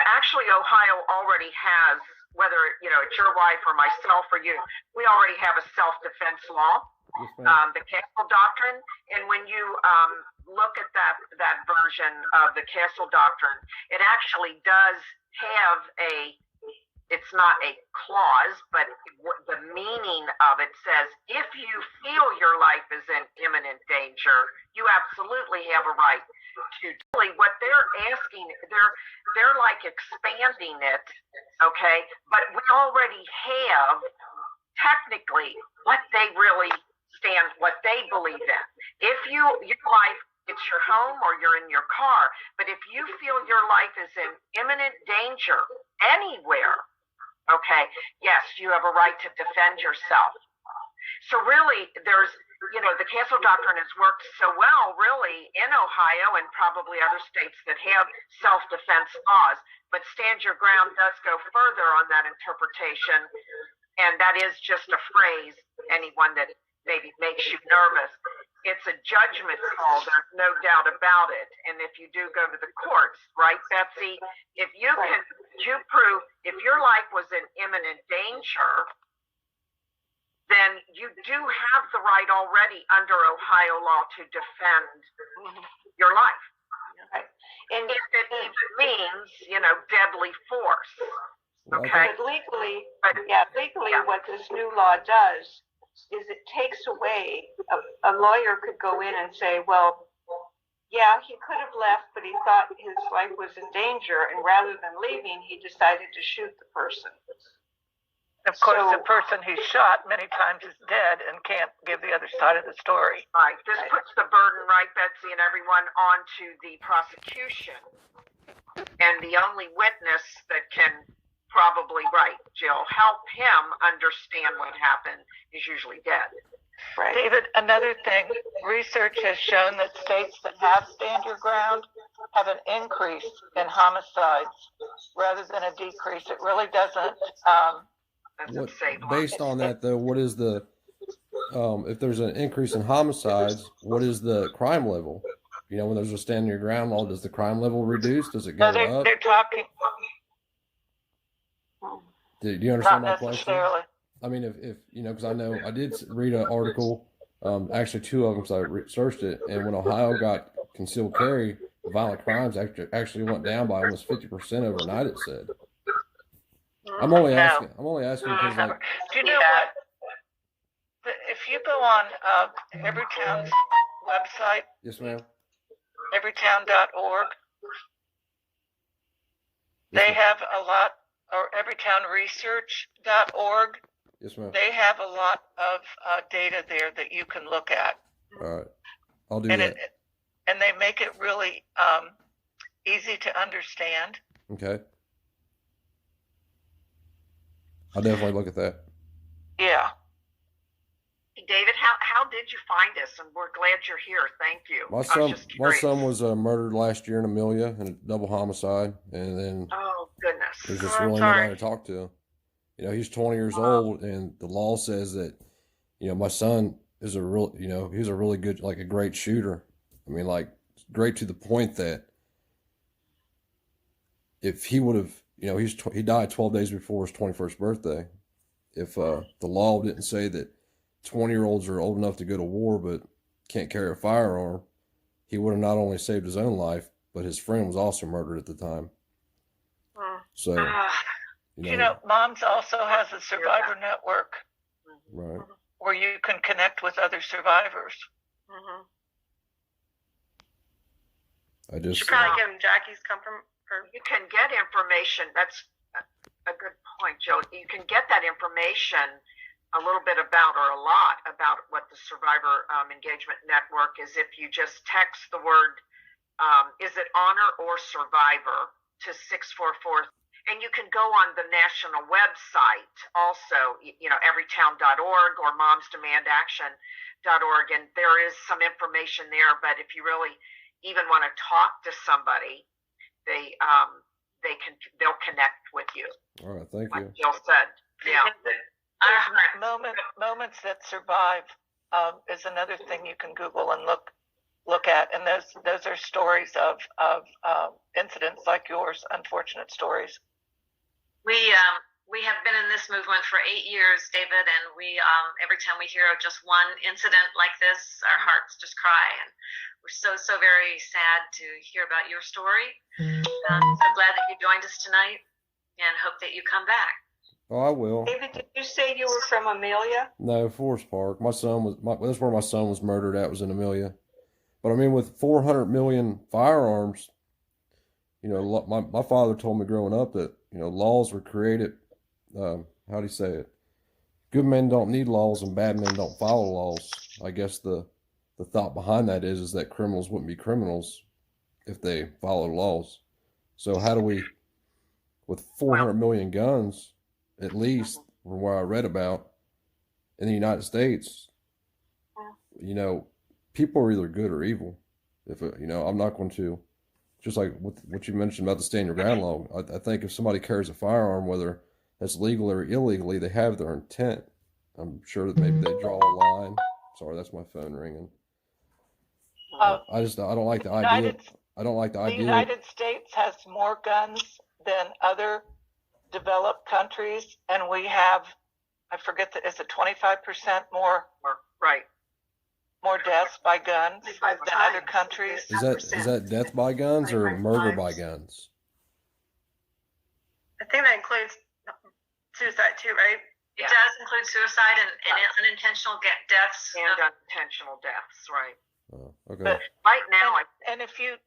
actually Ohio already has, whether it's your wife or myself or you, we already have a self-defense law, the Castle Doctrine, and when you look at that version of the Castle Doctrine, it actually does have it's not a clause, but the meaning of it says, if you feel your life is in imminent danger, you absolutely have a right to. Really, what they're asking, they're like expanding it, okay? But we already have technically what they really what they believe in. If your life, it's your home or you're in your car, but if you feel your life is in imminent danger anywhere, okay, yes, you have a right to defend yourself. So really, there's, the Castle Doctrine has worked so well, really, in Ohio and probably other states that have self-defense laws, but Stand Your Ground does go further on that interpretation, and that is just a phrase, anyone that maybe makes you nervous. It's a judgment call, there's no doubt about it. And if you do go to the courts, right, Betsy, if you can prove if your life was in imminent danger, then you do have the right already under Ohio law to defend your life. Right. And if it even means, deadly force. Okay. But legally, what this new law does is it takes away, a lawyer could go in and say, well, yeah, he could have left, but he thought his life was in danger, and rather than leaving, he decided to shoot the person. Of course, the person who's shot many times is dead and can't give the other side of the story. Right. This puts the burden, right, Betsy, and everyone onto the prosecution. And the only witness that can probably, right, Jill, help him understand what happened is usually dead. Right. David, another thing, research has shown that states that have stand your ground have an increase in homicides rather than a decrease. It really doesn't. Based on that, though, what is the if there's an increase in homicides, what is the crime level? You know, when there's a stand your ground law, does the crime level reduce? Does it go up? They're talking. Do you understand my Not question? necessarily. I mean, if you know, because I know I did read an article, actually two of them, because I researched it, and when Ohio got concealed carry, violent crimes actually went down by almost 50% overnight. It said. I'm only asking. I'm only asking because, like, Do you know what? If you go on Everytown's website, yes, ma'am. everytown.org, they have a lot, or everytownresearch.org. Yes, ma'am. They have a lot of data there that you can look at. All right, I'll do that. And they make it really easy to understand. Okay. I'll definitely look at that. Yeah. David, how did you find us? And we're glad you're here. Thank you. My son was murdered last year in Amelia in a double homicide, and then oh goodness, there's just really nobody to talk to. You know, he's 20 years old, and the law says that, you know, my son is a real, you know, he's a really good, like a great shooter. I mean, like great to the point that if he would have, you know, he died 12 days before his 21st birthday. If the law didn't say that 20-year-olds are old enough to go to war but can't carry a firearm, he would have not only saved his own life, but his friend was also murdered at the time. So, you know, Moms also has a survivor network, right, where you can connect with other survivors. I just should probably give him Jackie's comfort. You can get information. That's a good point, Joe. You can get that information a little bit about, or a lot about, what the Survivor Engagement Network is if you just text the word, is it honor or survivor, to 644. And you can go on the national website also, you know, everytown.org or momsdemandaction.org, and there is some information there. But if you really even want to talk to somebody, they'll connect with you. All right, thank you. Like Jill said, yeah. Moments that survive is another thing you can Google and look at, and those are stories of incidents like yours, unfortunate stories. We have been in this movement for 8 years, David, and we every time we hear of just one incident like this, our hearts just cry, and we're so very sad to hear about your story. I'm so glad that you joined us tonight, and hope that you come back. Oh, I will. David, did you say you were from Amelia? No, Forest Park. That's where my son was murdered at, was in Amelia. But I mean, with 400 million firearms, you know, my father told me growing up that, you know, laws were created. How do you say it? Good men don't need laws and bad men don't follow laws. I guess the thought behind that is that criminals wouldn't be criminals if they followed laws. So how do we, with 400 million guns, at least from where I read about in the United States, you know, people are either good or evil. If you know, I'm not going to, just like what you mentioned about the stand your ground law. I think if somebody carries a firearm, whether that's legal or illegally, they have their intent. I'm sure that maybe they draw a line. Sorry, that's my phone ringing. I don't like the idea. I don't like the idea. The United States has more guns than other developed countries, and we have, I forget, is it 25% more? Right. More deaths by guns than other countries. Is that death by guns or murder by guns? I think that includes suicide too, right? It does include suicide and unintentional deaths. And unintentional deaths, right. Oh, okay. But right now, and if you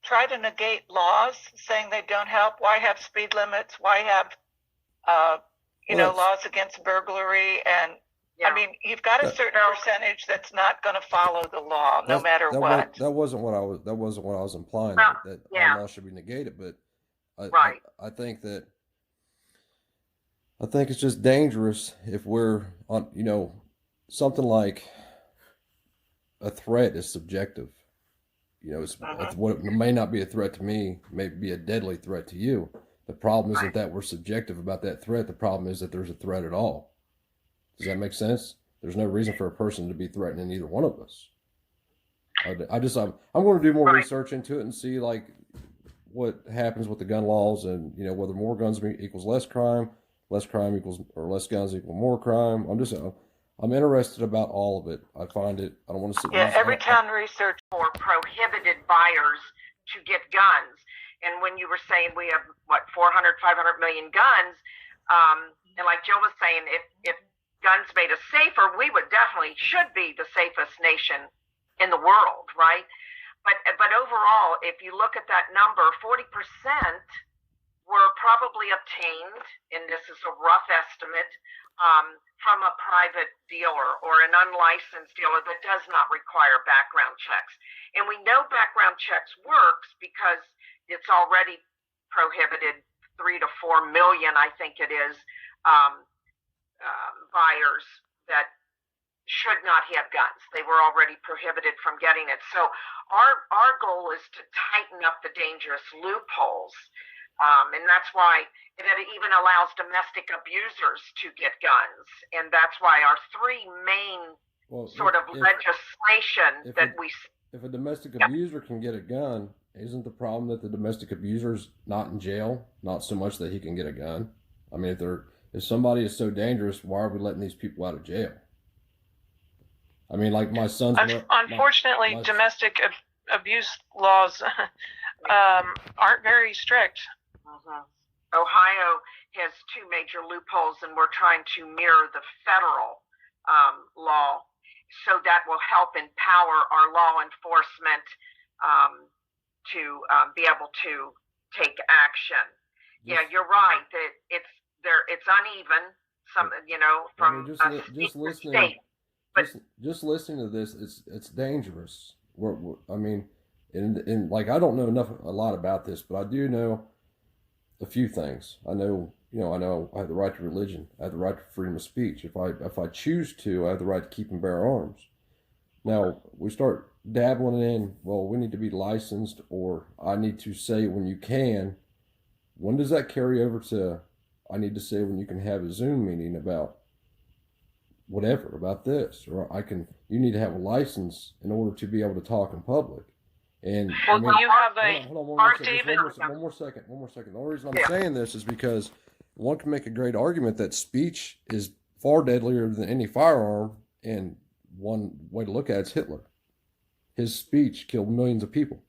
try to negate laws saying they don't help, why have speed limits? Why have laws against burglary? And I mean, you've got a certain percentage that's not going to follow the law, no matter what. That wasn't what I was implying. That all laws should be negated, but I think it's just dangerous if we're on, you know, something like a threat is subjective. You know, it's what may not be a threat to me may be a deadly threat to you. The problem isn't that we're subjective about that threat. The problem is that there's a threat at all. Does that make sense? There's no reason for a person to be threatening either one of us. I'm going to do more research into it and see like what happens with the gun laws, and you know, whether more guns equals less crime equals, or less guns equal more crime. I'm interested about all of it. I find it. I don't want to sit. Yeah, every town research for prohibited buyers to get guns. And when you were saying we have what 400, 500 million guns, and like Jill was saying, if guns made us safer, we would definitely should be the safest nation in the world, right? But overall, if you look at that number, 40% were probably obtained, and this is a rough estimate, from a private dealer or an unlicensed dealer that does not require background checks. And we know background checks works because it's already prohibited 3 to 4 million, I think it is, buyers that should not have guns. They were already prohibited from getting it. So our goal is to tighten up the dangerous loopholes. And that's why it even allows domestic abusers to get guns. And that's why our three main legislation that we... If a domestic abuser can get a gun, isn't the problem that the domestic abuser's not in jail? Not so much that he can get a gun. I mean, if somebody is so dangerous, why are we letting these people out of jail? I mean, like my son's... Unfortunately, domestic abuse laws aren't very strict. Ohio has two major loopholes, and we're trying to mirror the federal law, so that will help empower our law enforcement to be able to take action. Yeah, you're right. That it's uneven. Some, you know, from just listening. But just listening to this, it's dangerous. I mean, like I don't know a lot about this, but I do know a few things. I know I have the right to religion. I have the right to freedom of speech. If I choose to, I have the right to keep and bear arms. Now we start dabbling in, well, we need to be licensed, or I need to say when you can. When does that carry over to I need to say when you can have a Zoom meeting about whatever, about this, or you need to have a license in order to be able to talk in public. And well, I mean, you have a hold on, one more second. The only reason I'm saying this is because one can make a great argument that speech is far deadlier than any firearm, and one way to look at it's Hitler. His speech killed millions of people.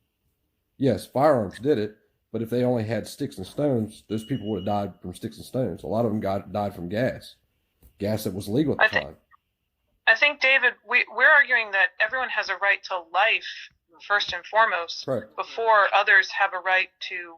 Yes, firearms did it, but if they only had sticks and stones, those people would have died from sticks and stones. A lot of them died from gas that was legal at the time. I think, David, we're arguing that everyone has a right to life first and foremost, before others have a right to,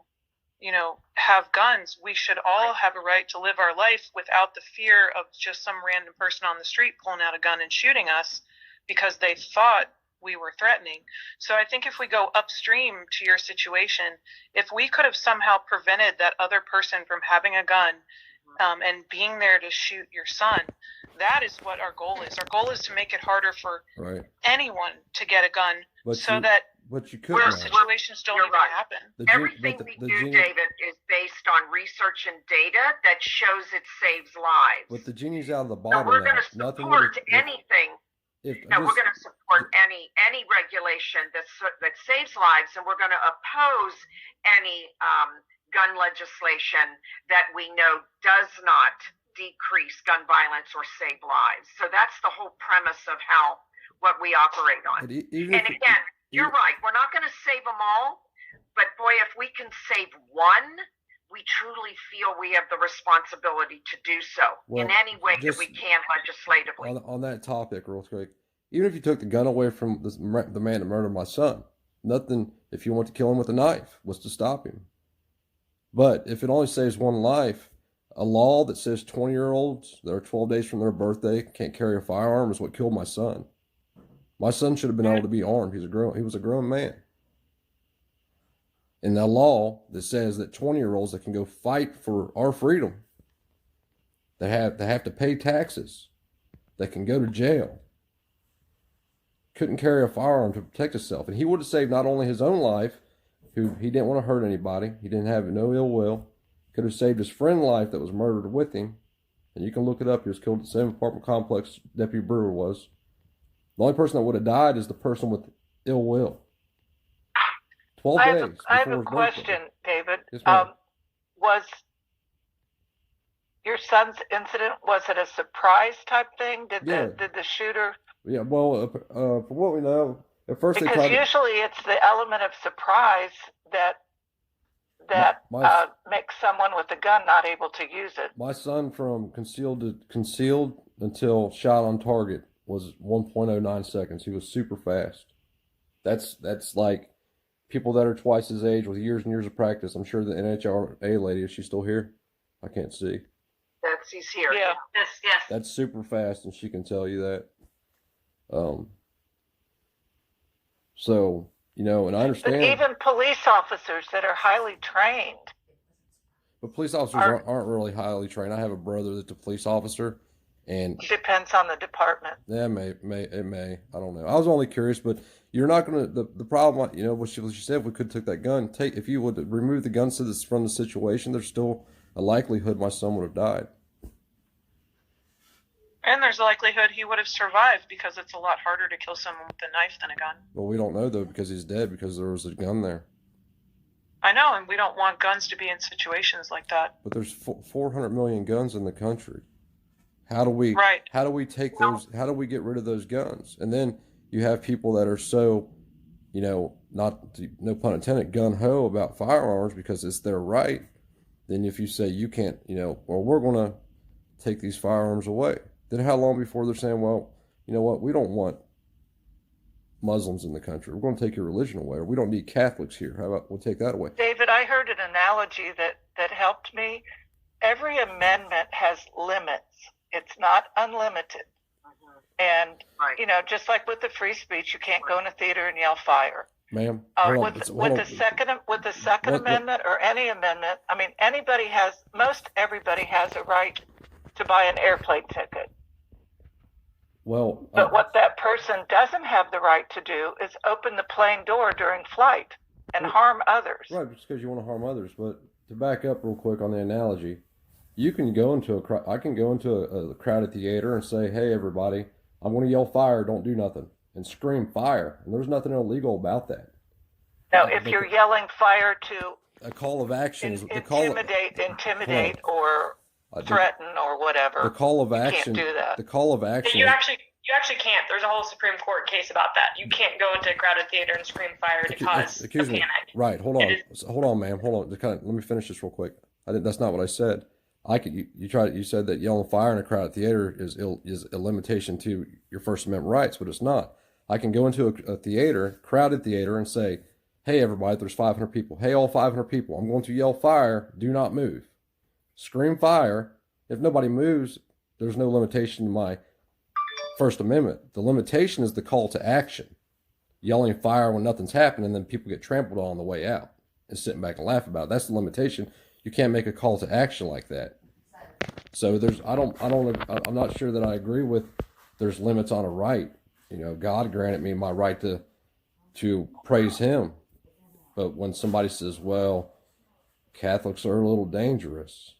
have guns. We should all have a right to live our life without the fear of just some random person on the street pulling out a gun and shooting us because they thought we were threatening. So I think if we go upstream to your situation, if we could have somehow prevented that other person from having a gun and being there to shoot your son, that is what our goal is. Our goal is to make it harder for anyone to get a gun, that situations don't even happen. Everything we do, David, is based on research and data that shows it saves lives. But the genie's out of the bottle. So we're going to support anything. We're going to support any regulation that saves lives, and we're going to oppose any gun legislation that we know does not decrease gun violence or save lives. So that's the whole premise of what we operate on. And again, you're right. We're not going to save them all, but boy, if we can save one, we truly feel we have the responsibility to do so in any way that we can legislatively. On that topic, real quick, even if you took the gun away from the man that murdered my son, nothing, if you want to kill him with a knife, was to stop him. But if it only saves one life, a law that says 20-year-olds that are 12 days from their birthday can't carry a firearm is what killed my son. My son should have been able to be armed. He was a grown man. And the law that says that 20-year-olds that can go fight for our freedom, they have to pay taxes. that can go to jail couldn't carry a firearm to protect himself. And he would have saved not only his own life, who he didn't want to hurt anybody, he didn't have no ill will, could have saved his friend's life that was murdered with him. And you can look it up. He was killed at the same apartment complex Deputy Brewer was. The only person that would have died is the person with ill will. 12 days. I have a question, David. Yes, was your son's incident, was it a surprise type thing? Did the shooter? Yeah, well, from what we know, at first because they tried usually it's the element of surprise that makes someone with a gun not able to use it. My son from concealed until shot on target was 1.09 seconds. He was super fast. That's like people that are twice his age with years and years of practice. I'm sure the NHRA lady, is she still here? I can't see. He's here. Yeah. Yes. That's super fast, and she can tell you that. So, you know, and I understand. But even police officers that are highly trained. But police officers aren't really highly trained. I have a brother that's a police officer, and depends on the department. Yeah, it may. I don't know. I was only curious, but you're not gonna. The problem, you know, what she said, if we could take that gun, if you would remove the gun from the situation, there's still a likelihood my son would have died. And there's a likelihood he would have survived because it's a lot harder to kill someone with a knife than a gun. Well, we don't know, though, because he's dead, because there was a gun there. I know, and we don't want guns to be in situations like that. But there's 400 million guns in the country. How do we take those? How do we get rid of those guns? And then you have people that are so, you know, no pun intended, gung-ho about firearms because it's their right. Then if you say you can't, you know, well, we're going to take these firearms away. Then how long before they're saying, well, you know what, we don't want Muslims in the country. We're going to take your religion away, or we don't need Catholics here. How about we'll take that away? David, I heard an analogy that helped me. Every amendment has limits. It's not unlimited. And, you know, just like with the free speech, you can't go in a theater and yell fire. Ma'am, with the second amendment or any amendment, I mean, most everybody has a right to buy an airplane ticket. Well, but what that person doesn't have the right to do is open the plane door during flight and harm others. Right, just because you want to harm others. But to back up real quick on the analogy, you can go into I can go into a crowded theater and say, "Hey, everybody, I'm going to yell fire, don't do nothing," and scream fire, and there's nothing illegal about that. Now, if you're yelling fire to a call of action, intimidate, or threaten or whatever, the call of action, you can't do that. The call of action. You actually can't. There's a whole Supreme Court case about that. You can't go into a crowded theater and scream fire to cause a panic. Right. Hold on, ma'am. Hold on. Let me finish this real quick. That's not what I said. You said that yelling fire in a crowded theater is a limitation to your First Amendment rights, but it's not. I can go into a theater, crowded theater, and say, "Hey, everybody, there's 500 people. Hey, all 500 people, I'm going to yell fire. Do not move." Scream fire. If nobody moves, there's no limitation to my First Amendment. The limitation is the call to action. Yelling fire when nothing's happened and then people get trampled on the way out and sitting back and laugh about it. That's the limitation. You can't make a call to action like that. So I'm not sure that I agree with there's limits on a right. You know, God granted me my right to praise him. But when somebody says, well, Catholics are a little dangerous,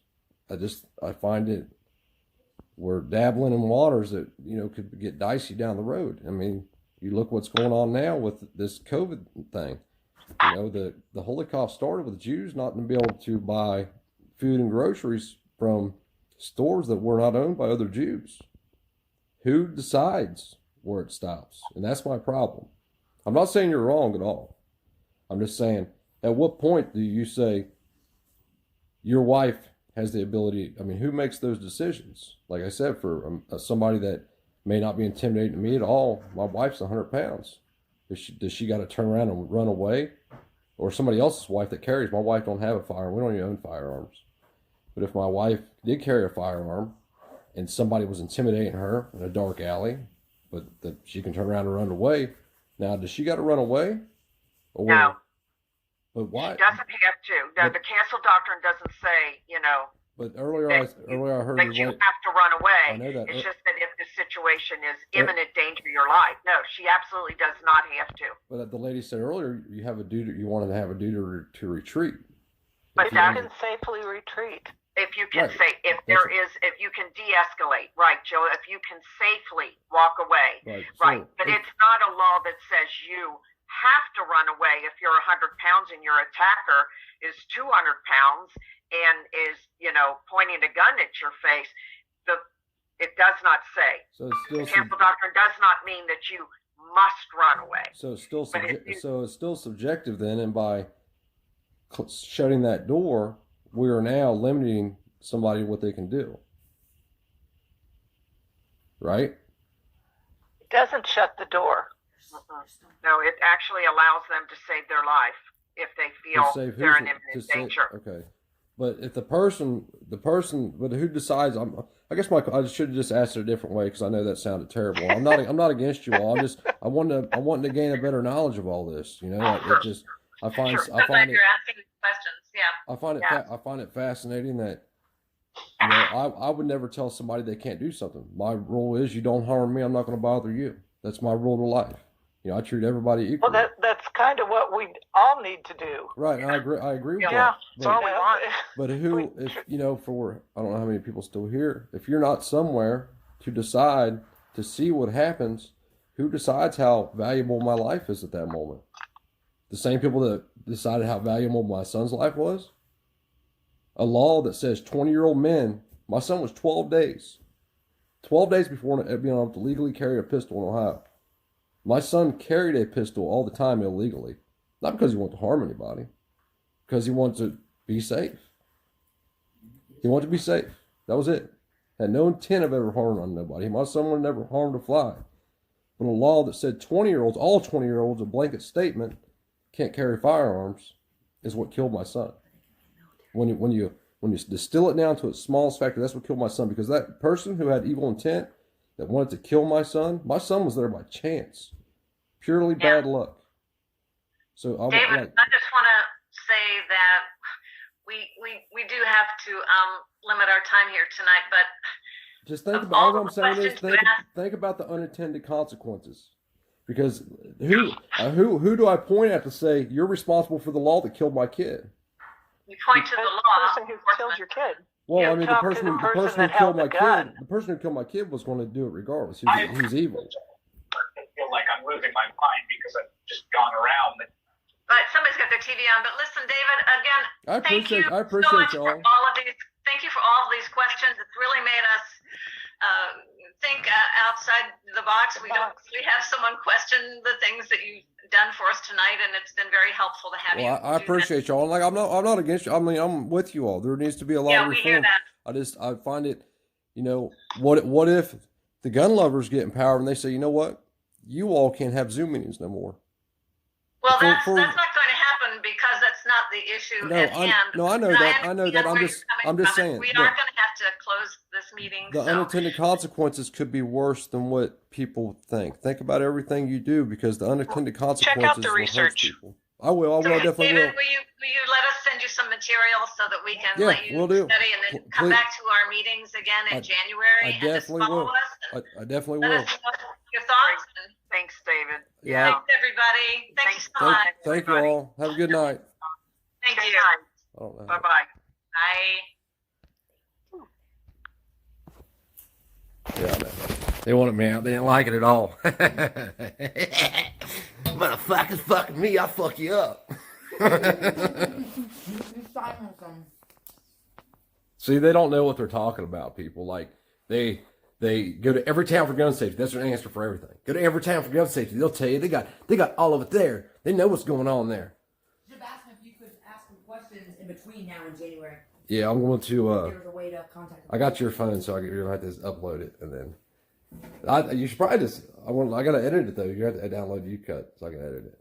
I find it, we're dabbling in waters that, you know, could get dicey down the road. I mean, you look what's going on now with this COVID thing. You know, the Holocaust started with Jews not to be able to buy food and groceries from stores that were not owned by other Jews. Who decides where it stops? And that's my problem. I'm not saying you're wrong at all. I'm just saying, at what point do you say your wife has the ability? I mean, who makes those decisions? Like I said, for somebody that may not be intimidating to me at all, my wife's 100 pounds. Does she got to turn around and run away? Or somebody else's wife that carries? My wife don't have a firearm. We don't even own firearms. But if my wife did carry a firearm and somebody was intimidating her in a dark alley, but that she can turn around and run away, now does she got to run away? Or no. But why? She doesn't have to. No, the cancel doctrine doesn't say, you know. But earlier I heard that you have to run away. I know that. It's just that if the situation is imminent danger to your life. No, she absolutely does not have to. But the lady said earlier, you have a duty. You wanted to have a duty to retreat. But you can safely retreat. If you can say, if you can de-escalate, right, Joe? If you can safely walk away, right? But it's not a law that says you have to run away if you're 100 pounds and your attacker is 200 pounds and is, pointing a gun at your face. It does not say. So it's still the cancel doctrine does not mean that you must run away. So it's still so it's still subjective then, and by shutting that door, we are now limiting somebody what they can do. Right? It doesn't shut the door. No, it actually allows them to save their life if they feel they're in imminent danger. Okay. But if the person, but who decides? I guess I should have just asked it a different way because I know that sounded terrible. I'm not against you all. I'm wanting to gain a better knowledge of all this. I find you're it. asking questions. Yeah. I find it fascinating that I would never tell somebody they can't do something. My rule is you don't harm me. I'm not going to bother you. That's my rule to life. I treat everybody equally. Well, that's kind of what we all need to do. Right, I agree with that. Yeah, that's all we want. But I don't know how many people still here. If you're not somewhere to decide to see what happens, who decides how valuable my life is at that moment? The same people that decided how valuable my son's life was? A law that says 20-year-old men, my son was 12 days. 12 days before being able to legally carry a pistol in Ohio. My son carried a pistol all the time illegally. Not because he wanted to harm anybody. Because he wanted to be safe. He wanted to be safe. That was it. Had no intent of ever harming on nobody. My son would never harmed a fly. But a law that said 20-year-olds, all 20-year-olds, a blanket statement, can't carry firearms, is what killed my son. When you distill it down to its smallest factor, that's what killed my son. Because that person who had evil intent, that wanted to kill my son was there by chance. Purely bad luck. So David, I just want to say that we do have to limit our time here tonight, but just think about all I'm saying is think about the unintended consequences. Because who do I point at to say you're responsible for the law that killed my kid? You point to the law. The person who killed your kid. Well, I mean, the person who killed my kid, the person who killed my kid was going to do it regardless. He's evil. I feel like I'm losing my mind because I've just gone around. But somebody's got their TV on. But listen, David, again, thank you so much for all of these. Thank you for all of these questions. It's really made us think outside the box. We have someone question the things that you've done for us tonight, and it's been very helpful to have you. I appreciate y'all. Like I'm not against you. I mean, I'm with you all. There needs to be a lot of reform. We hear that. I find it, what if the gun lovers get empowered and they say, you know what, you all can't have Zoom meetings no more. Well, that's not going to happen because that's not the issue at hand. No, I know that. I know that. I'm just saying. We are going to have to close this meeting. The unintended consequences could be worse than what people think. Think about everything you do because the unintended consequences check out the will research. hurt people. I will. Definitely David, will. Will you let us send you some material so that we can let you we'll do. study and then come back to our meetings again in January? I definitely will. I definitely will. Let us know your thoughts. Thanks, David. Yeah. Thanks, everybody. Thank you so much. Thank you all. Have a good night. Thank you. Bye-bye. Bye. Yeah, they wanted me out. They didn't like it at all. Motherfuckers fucking me, I'll fuck you up. See, they don't know what they're talking about, people. Like, they go to every town for gun safety. That's their answer for everything. Go to every town for gun safety. They'll tell you they got all of it there. They know what's going on there. Should have asked them if you could ask them questions in between now and January. Yeah, I'm going to. There was a way to contact them. I got your phone, so you're gonna have to upload it, and then you should probably just. I got to edit it though. You have to download U-Cut so I can edit it.